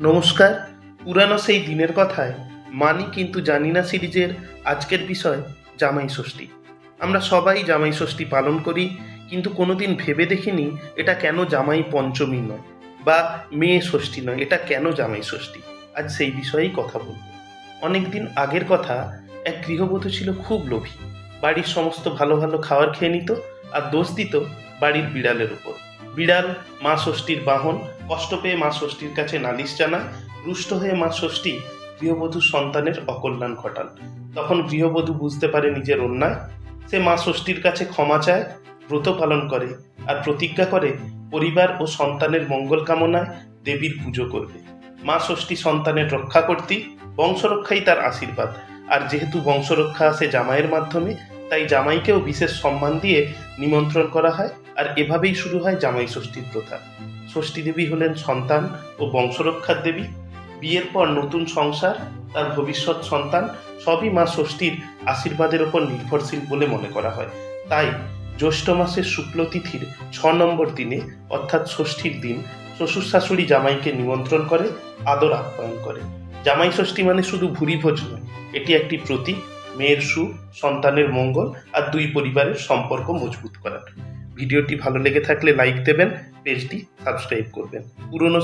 নমস্কার। পুরানো সেই দিনের কথায় মানি কিন্তু জানি না সিরিজের আজকের বিষয় জামাই ষষ্ঠী। আমরা সবাই জামাই ষষ্ঠী পালন করি, কিন্তু কোনোদিন ভেবে দেখিনি এটা কেন জামাই পঞ্চমী নয় বা মেয়ে ষষ্ঠী নয়, এটা কেন জামাই ষষ্ঠী। আজ সেই বিষয়েই কথা বলব। অনেক দিন আগের কথা, এক গৃহবধূ ছিল খুব লোভী। বাড়ির সমস্ত ভালো ভালো খাবার খেয়ে নিত আর দোষ দিত বাড়ির বিড়ালের উপর। বিড়াল মা ষষ্ঠীর বাহন। কষ্ট পেয়ে মা ষষ্ঠীর কাছে নালিশ জানায়। রুষ্ট হয়ে মা ষষ্ঠী গৃহবধূর সন্তানের অকল্যাণ ঘটান। তখন গৃহবধূ বুঝতে পারে নিজের অন্যায়। সে মা ষষ্ঠীর কাছে ক্ষমা চায়, ব্রত পালন করে আর প্রতিজ্ঞা করে পরিবার ও সন্তানের মঙ্গল কামনায় দেবীর পুজো করবে। মা ষষ্ঠী সন্তানের রক্ষা করতে, বংশরক্ষাই তার আশীর্বাদ। আর যেহেতু বংশরক্ষা আসে জামাইয়ের মাধ্যমে, তাই জামাইকেও বিশেষ সম্মান দিয়ে নিমন্ত্রণ করা হয়। আর এভাবেই শুরু হয় জামাই ষষ্ঠীর প্রথা। ষষ্ঠী দেবী হলেন সন্তান ও বংশরক্ষার দেবী। বিয়ের পর নতুন সংসার, তার ভবিষ্যৎ সন্তান, সবই মা ষষ্ঠীর আশীর্বাদের ওপর নির্ভরশীল বলে মনে করা হয়। তাই জ্যৈষ্ঠ মাসের শুক্ল তিথির 6 নম্বর দিনে, অর্থাৎ ষষ্ঠীর দিন, শ্বশুর শাশুড়ি জামাইকে নিমন্ত্রণ করে, আদর আপ্যায়ন করে। জামাই ষষ্ঠী মানে শুধু ভুরিভোজ নয়, এটি একটি প্রতীক, মেয়ের সুখ, সন্তানের মঙ্গল আর দুই পরিবারের সম্পর্ক মজবুত করার। ভিডিওটি ভালো লেগে থাকলে লাইক দেবেন, পেজটি সাবস্ক্রাইব করবেন। পুরনো